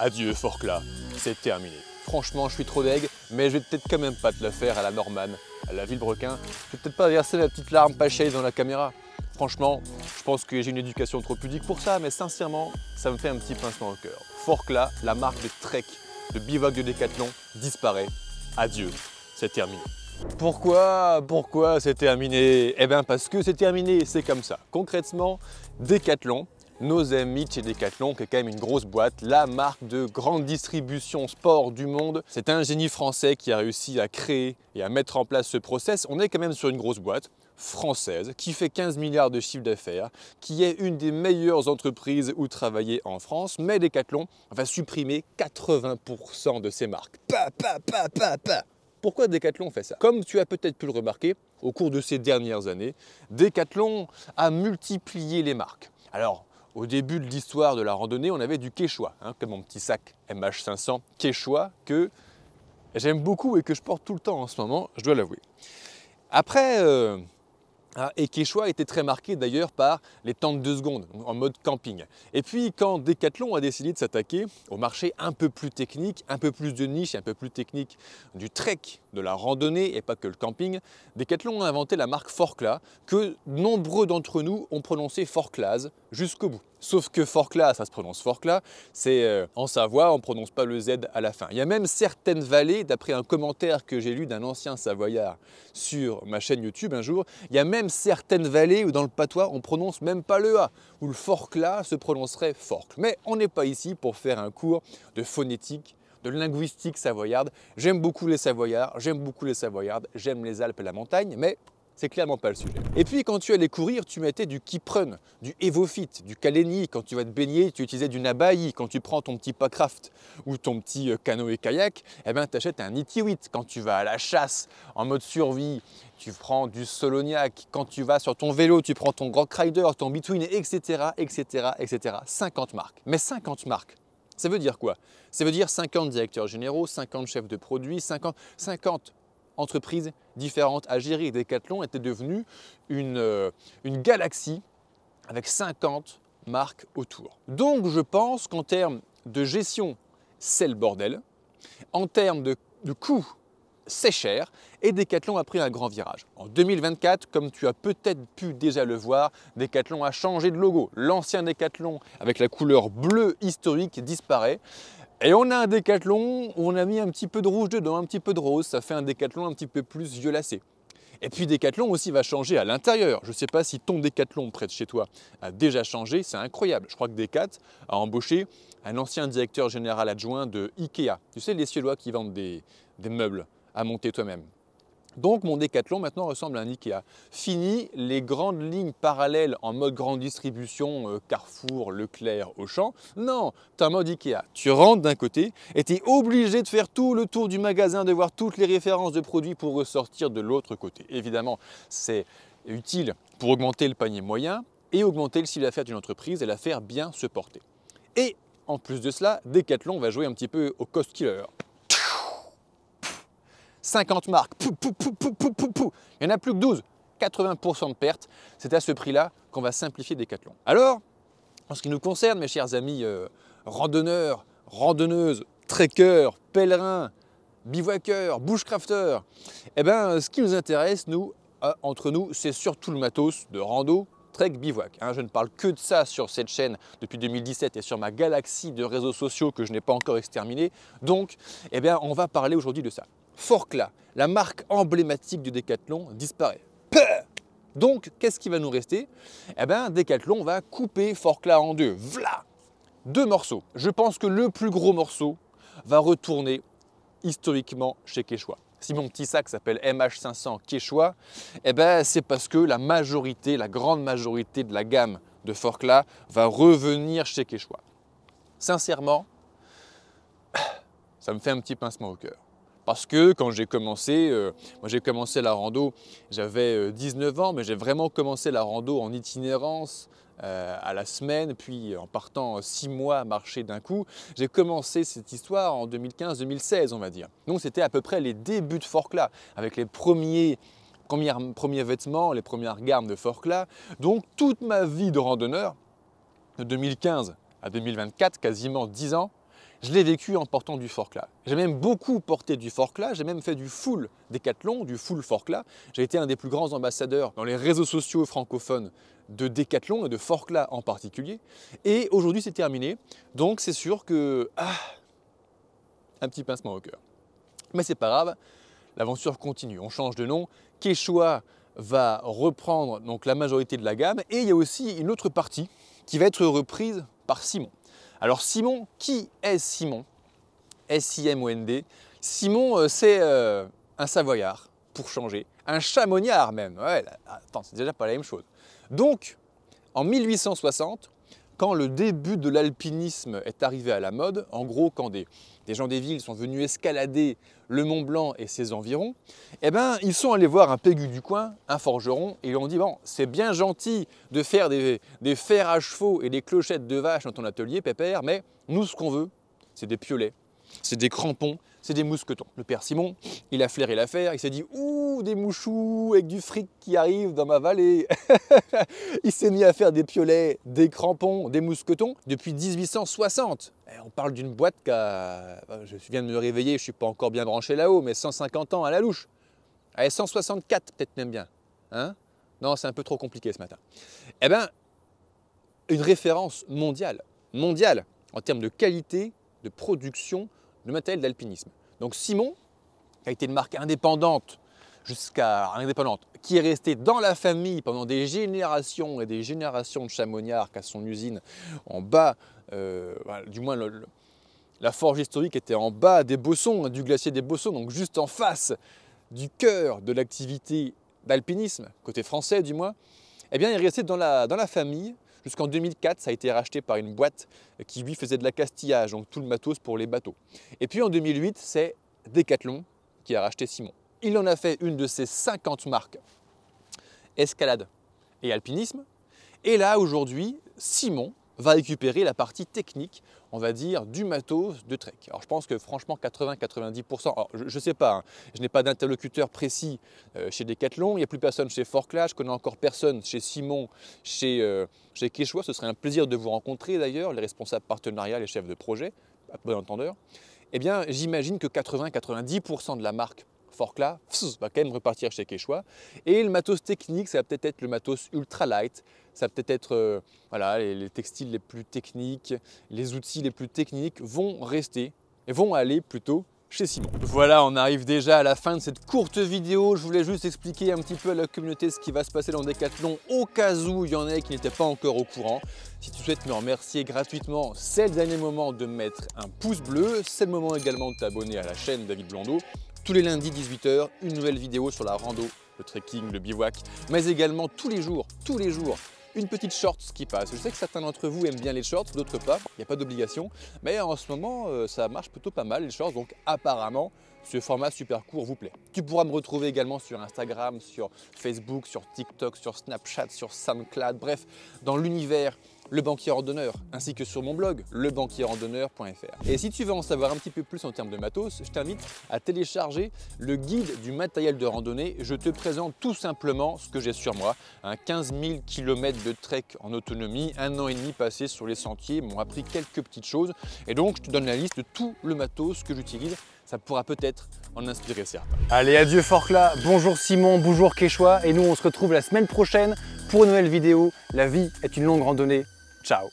Adieu Forclaz, c'est terminé. Franchement, je suis trop deg, mais je vais peut-être quand même pas te la faire à la Norman, à la Villebrequin. Je vais peut-être pas verser ma petite larme pas chère dans la caméra. Franchement, je pense que j'ai une éducation trop pudique pour ça, mais sincèrement, ça me fait un petit pincement au cœur. Forclaz, la marque de trek, de bivouac de Décathlon, disparaît. Adieu, c'est terminé. Pourquoi c'est terminé? Eh bien parce que c'est terminé, c'est comme ça. Concrètement, Décathlon, nos amis de chez Décathlon, qui est quand même une grosse boîte, la marque de grande distribution sport du monde. C'est un génie français qui a réussi à créer et à mettre en place ce process. On est quand même sur une grosse boîte française qui fait 15 milliards de chiffre d'affaires, qui est une des meilleures entreprises où travailler en France, mais Décathlon va supprimer 80% de ses marques. Pourquoi Décathlon fait ça? Comme tu as peut-être pu le remarquer, au cours de ces dernières années, Décathlon a multiplié les marques. Alors, au début de l'histoire de la randonnée, on avait du Quechua, comme mon petit sac MH500 Quechua que j'aime beaucoup et que je porte tout le temps en ce moment, je dois l'avouer. Après, et Quechua était très marqué d'ailleurs par les tentes 2 secondes, en mode camping. Et puis quand Décathlon a décidé de s'attaquer au marché un peu plus technique, un peu plus de niche, un peu plus technique du trek, de la randonnée et pas que le camping, Décathlon a inventé la marque Forclaz que nombreux d'entre nous ont prononcé Forclaz jusqu'au bout. Sauf que Forclaz, ça se prononce Forclaz, c'est en Savoie, on ne prononce pas le Z à la fin. Il y a même certaines vallées, d'après un commentaire que j'ai lu d'un ancien Savoyard sur ma chaîne YouTube un jour, il y a même certaines vallées où dans le patois, on ne prononce même pas le A, où le Forclaz se prononcerait Forcle. Mais on n'est pas ici pour faire un cours de phonétique, de linguistique savoyarde. J'aime beaucoup les Savoyards, j'aime beaucoup les Savoyardes, j'aime les Alpes et la montagne, mais c'est clairement pas le sujet. Et puis quand tu allais courir, tu mettais du Keeprun, du Evofit, du Kaleni. Quand tu vas te baigner, tu utilisais du Nabai. Quand tu prends ton petit Packraft ou ton petit canoë-kayak, eh ben, tu achètes un Itiwit. Quand tu vas à la chasse en mode survie, tu prends du Soloniac. Quand tu vas sur ton vélo, tu prends ton Rock Rider, ton Between, etc., etc., etc. 50 marques. Mais 50 marques, ça veut dire quoi? Ça veut dire 50 directeurs généraux, 50 chefs de produits, 50 entreprises différentes à gérer. Décathlon était devenu une galaxie avec 50 marques autour. Donc je pense qu'en termes de gestion, c'est le bordel. En termes de coût, c'est cher et Décathlon a pris un grand virage. En 2024, comme tu as peut-être pu déjà le voir, Décathlon a changé de logo. L'ancien Décathlon avec la couleur bleue historique disparaît. Et on a un Décathlon où on a mis un petit peu de rouge dedans, un petit peu de rose, ça fait un Décathlon un petit peu plus violacé. Et puis Décathlon aussi va changer à l'intérieur. Je ne sais pas si ton Décathlon près de chez toi a déjà changé, c'est incroyable. Je crois que Décat a embauché un ancien directeur général adjoint de Ikea. Tu sais, les Suédois qui vendent des meubles à monter toi-même. Donc mon Décathlon maintenant ressemble à un Ikea. Fini les grandes lignes parallèles en mode grande distribution, Carrefour, Leclerc, Auchan. Non, tu as un mode Ikea. Tu rentres d'un côté et tu es obligé de faire tout le tour du magasin, de voir toutes les références de produits pour ressortir de l'autre côté. Évidemment, c'est utile pour augmenter le panier moyen et augmenter le chiffre d'affaires d'une entreprise et la faire bien se porter. Et en plus de cela, Décathlon va jouer un petit peu au cost killer. 50 marques, il n'y en a plus que 12, 80% de pertes. C'est à ce prix-là qu'on va simplifier Décathlon. Alors, en ce qui nous concerne, mes chers amis randonneurs, randonneuses, trekkers, pèlerins, bivouaqueurs, bushcrafters, eh ben, ce qui nous intéresse, nous, entre nous, c'est surtout le matos de rando, trek, bivouac. Je ne parle que de ça sur cette chaîne depuis 2017 et sur ma galaxie de réseaux sociaux que je n'ai pas encore exterminée. Donc, eh bien, on va parler aujourd'hui de ça. Forclaz, la marque emblématique du Décathlon, disparaît. Donc, qu'est-ce qui va nous rester? Eh bien, Décathlon va couper Forclaz en deux. V'là! 2 morceaux. Je pense que le plus gros morceau va retourner historiquement chez Quechua. Si mon petit sac s'appelle MH500 Quechua, eh ben, c'est parce que la majorité, la grande majorité de la gamme de Forclaz va revenir chez Quechua. Sincèrement, ça me fait un petit pincement au cœur. Parce que quand j'ai commencé, moi j'ai commencé la rando, j'avais 19 ans, mais j'ai vraiment commencé la rando en itinérance, à la semaine, puis en partant 6 mois à marcher d'un coup. J'ai commencé cette histoire en 2015-2016, on va dire. Donc c'était à peu près les débuts de Forclaz, avec les premiers vêtements, les premières gammes de Forclaz. Donc toute ma vie de randonneur, de 2015 à 2024, quasiment 10 ans, je l'ai vécu en portant du Forclaz. J'ai même beaucoup porté du Forclaz, j'ai même fait du full Décathlon, du full Forclaz. J'ai été un des plus grands ambassadeurs dans les réseaux sociaux francophones de Décathlon et de Forclaz en particulier. Et aujourd'hui, c'est terminé. Donc, c'est sûr que... un petit pincement au cœur. Mais c'est pas grave, l'aventure continue. On change de nom. Quechua va reprendre donc la majorité de la gamme. Et il y a aussi une autre partie qui va être reprise par Simon. Alors Simon, qui est Simon? S-I-M-O-N-D. Simon, c'est un Savoyard, pour changer. Un Chamoniard même. Ouais, là, attends, c'est déjà pas la même chose. Donc, en 1860, quand le début de l'alpinisme est arrivé à la mode, en gros, quand des gens des villes sont venus escalader le Mont Blanc et ses environs, eh ben, ils sont allés voir un pégu du coin, un forgeron, et ils lui ont dit « Bon, c'est bien gentil de faire des fers à chevaux et des clochettes de vache dans ton atelier, pépère, mais nous, ce qu'on veut, c'est des piolets, c'est des crampons, c'est des mousquetons. » Le père Simon, il a flairé l'affaire, il s'est dit « Ouh, des mouchous avec du fric qui arrive dans ma vallée !» Il s'est mis à faire des piolets, des crampons, des mousquetons depuis 1860. Et on parle d'une boîte qui a, je viens de me réveiller, je ne suis pas encore bien branché là-haut, mais 150 ans à la louche. Allez, 164 peut-être même bien. Hein? Non, c'est un peu trop compliqué ce matin. Eh bien, une référence mondiale en termes de qualité, de production, de matériel d'alpinisme. Donc Simon, qui a été une marque indépendante qui est restée dans la famille pendant des générations et des générations de chamoniards qui a son usine en bas, du moins la forge historique était en bas des Bossons, du glacier des Bossons, donc juste en face du cœur de l'activité d'alpinisme, côté français du moins. Eh bien, il est resté dans la famille. Jusqu'en 2004, ça a été racheté par une boîte qui, lui, faisait de l'accastillage, donc tout le matos pour les bateaux. Et puis en 2008, c'est Décathlon qui a racheté Simon. Il en a fait une de ses 50 marques escalade et alpinisme. Et là, aujourd'hui, Simon va récupérer la partie technique, on va dire, du matos de trek. Alors je pense que franchement 80-90%, alors je ne sais pas, hein, je n'ai pas d'interlocuteur précis chez Décathlon, il n'y a plus personne chez Forclaz, je connais encore personne chez Simon, chez Quechua, ce serait un plaisir de vous rencontrer d'ailleurs, les responsables partenariats, les chefs de projet, à bon entendeur. Eh bien j'imagine que 80-90% de la marque Forclaz va quand même repartir chez Quechua. Et le matos technique, ça va peut-être être le matos ultra light, ça va peut-être être voilà, les textiles les plus techniques, les outils les plus techniques vont rester et vont aller plutôt chez Simon. Voilà, on arrive déjà à la fin de cette courte vidéo. Je voulais juste expliquer un petit peu à la communauté ce qui va se passer dans Décathlon au cas où il y en a qui n'étaient pas encore au courant. Si tu souhaites me remercier gratuitement, c'est le dernier moment de mettre un pouce bleu. C'est le moment également de t'abonner à la chaîne David Blondeau. Tous les lundis 18 h, une nouvelle vidéo sur la rando, le trekking, le bivouac, mais également tous les jours, une petite shorts qui passe. Je sais que certains d'entre vous aiment bien les shorts, d'autres pas, il n'y a pas d'obligation, mais en ce moment, ça marche plutôt pas mal les shorts, donc apparemment, ce format super court vous plaît. Tu pourras me retrouver également sur Instagram, sur Facebook, sur TikTok, sur Snapchat, sur SoundCloud, bref, dans l'univers Le Banquier Randonneur, ainsi que sur mon blog, lebanquierrandonneur.fr. Et si tu veux en savoir un petit peu plus en termes de matos, je t'invite à télécharger le guide du matériel de randonnée. Je te présente tout simplement ce que j'ai sur moi, 15 000 km de trek en autonomie, 1 an et demi passé sur les sentiers, m'ont appris quelques petites choses. Et donc, je te donne la liste de tout le matos que j'utilise. Ça pourra peut-être en inspirer certains. Allez, adieu Forclaz, bonjour Simon, bonjour Quechua, et nous on se retrouve la semaine prochaine pour une nouvelle vidéo. La vie est une longue randonnée. Ciao.